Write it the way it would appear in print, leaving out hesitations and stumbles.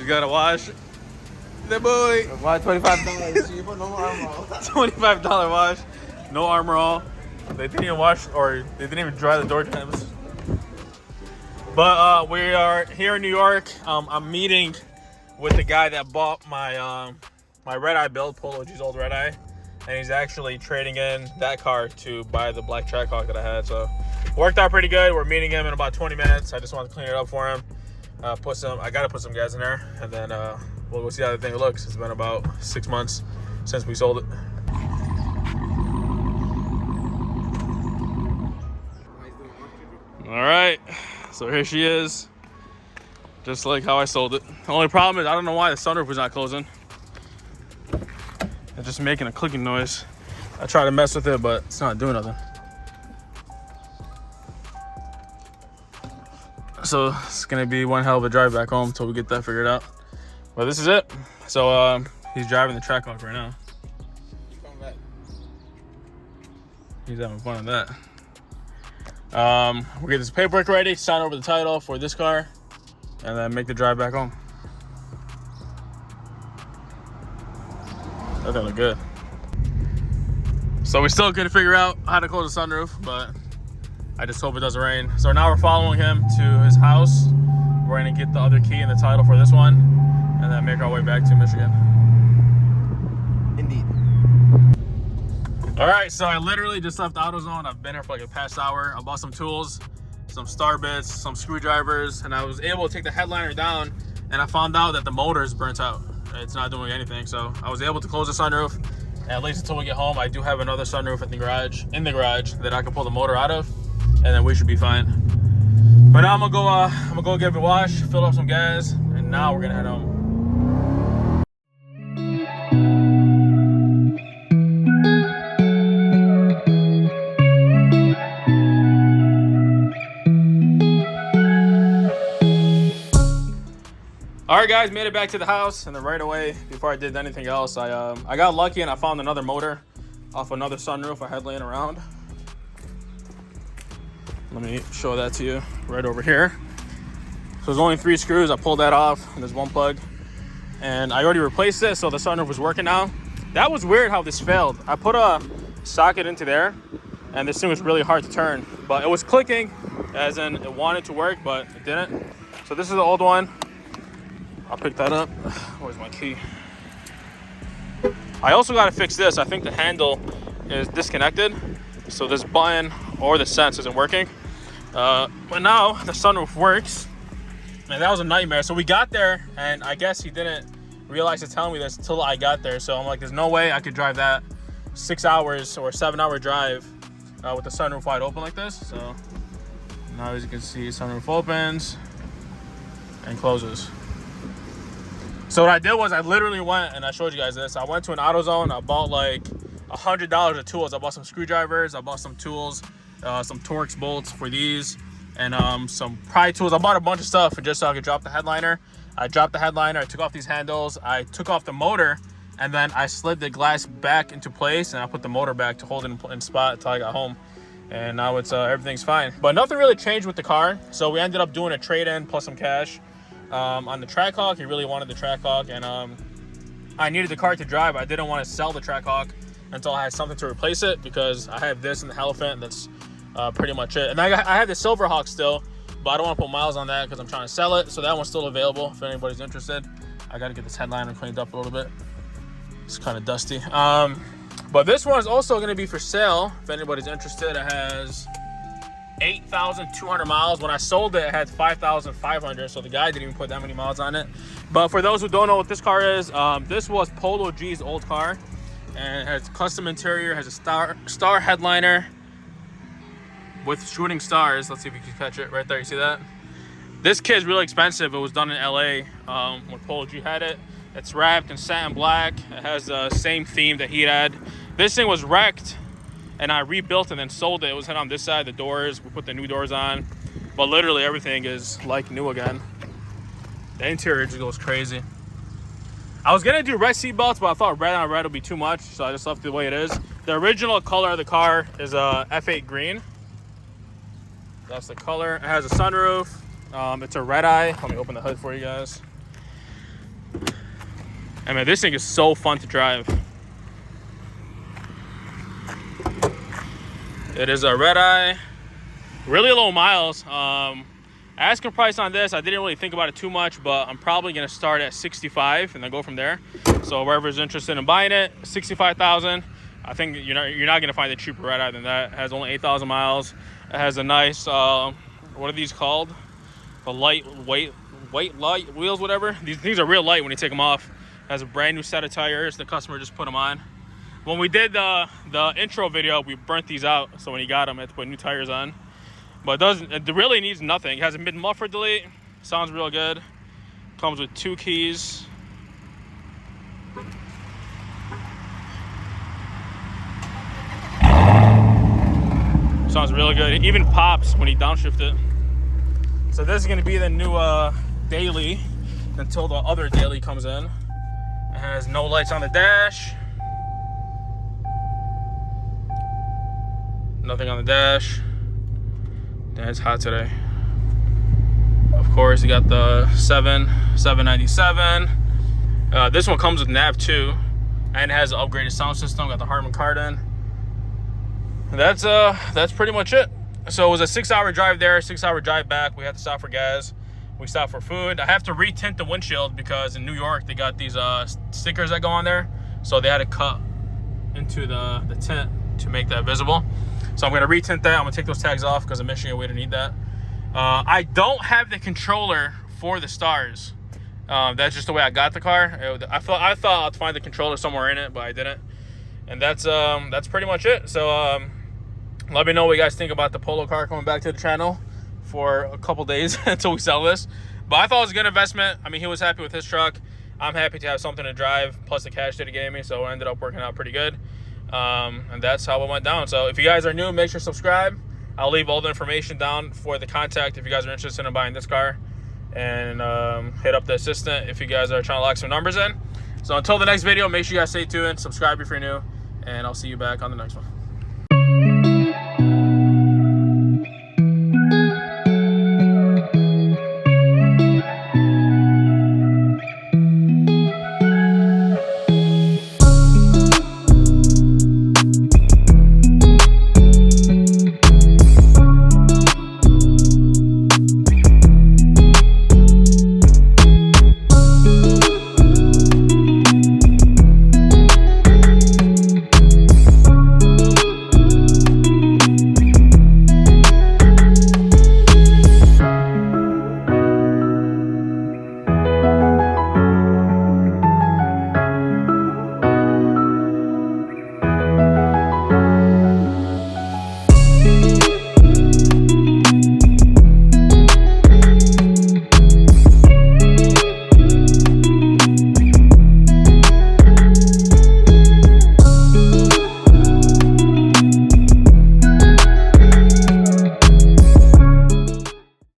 just got to wash. The boy. Why $25? You put no armor all. $25 wash. No armor all. They didn't even wash, or they didn't even dry the door jambs. But we are here in New York. I'm meeting with the guy that bought my my Redeye build, Polo G's old Redeye, and he's actually trading in that car to buy the black Trackhawk that I had. So worked out pretty good. We're meeting him in about 20 minutes. I just want to clean it up for him. I gotta put some gas in there, and then we'll go see how the thing looks. It's been about 6 months since we sold it. All right, so here she is, just like how I sold it. The only problem is I don't know why the sunroof was not closing. It's just making a clicking noise. I tried to mess with it, but it's not doing nothing. So it's gonna be one hell of a drive back home until we get that figured out. But this is it. So he's driving the Trackhawk right now. He's having fun with that. We'll get this paperwork ready, sign over the title for this car, and then make the drive back home. That look good. So we still couldn't figure out how to close the sunroof, but I just hope it doesn't rain. So now we're following him to his house. We're gonna get the other key and the title for this one, and then make our way back to Michigan. Indeed. All right, so I literally just left AutoZone. I've been here for like the past hour. I bought some tools, some star bits, some screwdrivers, and I was able to take the headliner down, and I found out that the motor is burnt out. It's not doing anything, so I was able to close the sunroof, at least until we get home. I do have another sunroof in the garage that I can pull the motor out of, and then we should be fine. But now I'm gonna go give it a wash, fill up some gas, and now we're gonna head home. All right, guys, made it back to the house, and then right away, before I did anything else, I got lucky and I found another motor off another sunroof I had laying around. Let me show that to you right over here. So there's only 3 screws. I pulled that off, and there's 1 plug, and I already replaced it, so the sunroof was working now. That was weird how this failed. I put a socket into there, and this thing was really hard to turn, but it was clicking, as in it wanted to work, but it didn't. So this is the old one. I'll pick that up. Where's my key? I also got to fix this. I think the handle is disconnected, so this button or the sense isn't working. But now the sunroof works, and that was a nightmare. So we got there, and I guess he didn't realize to tell me this till I got there. So I'm like, there's no way I could drive that 6 hours or 7-hour drive with the sunroof wide open like this. So now, as you can see, sunroof opens and closes. So what I did was I literally went, and I showed you guys this. I went to an AutoZone. I bought like $100 of tools. I bought some screwdrivers. I bought some tools, some Torx bolts for these, and some pry tools. I bought a bunch of stuff just so I could drop the headliner. I dropped the headliner. I took off these handles. I took off the motor, and then I slid the glass back into place, and I put the motor back to hold it in spot until I got home. And now it's everything's fine. But nothing really changed with the car. So we ended up doing a trade-in plus some cash. On the Trackhawk. He really wanted the Trackhawk, and I needed the car to drive. I didn't want to sell the Trackhawk until I had something to replace it, because I have this and the Elephant. That's pretty much it. And I have the Silverhawk still, but I don't want to put miles on that because I'm trying to sell it. So that one's still available if anybody's interested. I got to get this headliner cleaned up a little bit. It's kind of dusty. But this one is also going to be for sale if anybody's interested. It has 8,200 miles. When I sold it, it had 5,500, so the guy didn't even put that many miles on it. But for those who don't know what this car is, this was Polo G's old car, and it has custom interior, has a star headliner with shooting stars. Let's see if you can catch it right there. You see that? This kit's really expensive. It was done in LA when Polo G had it. It's wrapped in satin black. It has the same theme that he had. This thing was wrecked, and I rebuilt and then sold it. It was hit on this side, the doors. We put the new doors on. But literally everything is like new again. The interior just goes crazy. I was gonna do red seat belts, but I thought red on red would be too much, so I just left it the way it is. The original color of the car is F8 green. That's the color. It has a sunroof. It's a Redeye. Let me open the hood for you guys. I mean, this thing is so fun to drive. It is a Redeye, really low miles. Asking price on this, I didn't really think about it too much, but I'm probably gonna start at 65 and then go from there. So whoever's interested in buying it, 65,000. I think you're not gonna find a cheaper Redeye than that. It has only 8,000 miles. It has a nice, what are these called? The lightweight light wheels, whatever. These things are real light when you take them off. It has a brand new set of tires. The customer just put them on. When we did the intro video, we burnt these out. So when he got them, I had to put new tires on. But it really needs nothing. It has a mid-muffler delete. Sounds real good. Comes with 2 keys. Sounds really good. It even pops when you downshift it. So this is going to be the new daily until the other daily comes in. It has no lights on the dash. Nothing on the dash. Damn, it's hot today. Of course, you got the 797. This one comes with nav 2 and it has an upgraded sound system. Got the Harman Kardon. That's pretty much it. So it was a 6-hour drive there, 6-hour drive back. We had to stop for gas. We stopped for food. I have to retint the windshield because in New York they got these stickers that go on there. So they had to cut into the tint to make that visible. So I'm gonna retint that. I'm gonna take those tags off because in Michigan we don't need that. I don't have the controller for the stars. That's just the way I got the car. I thought I'd find the controller somewhere in it, but I didn't. And that's pretty much it. So let me know what you guys think about the Polo car coming back to the channel for a couple days until we sell this. But I thought it was a good investment. I mean, he was happy with his truck. I'm happy to have something to drive, plus the cash that he gave me, so it ended up working out pretty good. And that's how it went down. So if you guys are new, make sure to subscribe. I'll leave all the information down for the contact if you guys are interested in buying this car. And hit up the assistant if you guys are trying to lock some numbers in. So until the next video, make sure you guys stay tuned, subscribe if you're new, and I'll see you back on the next one.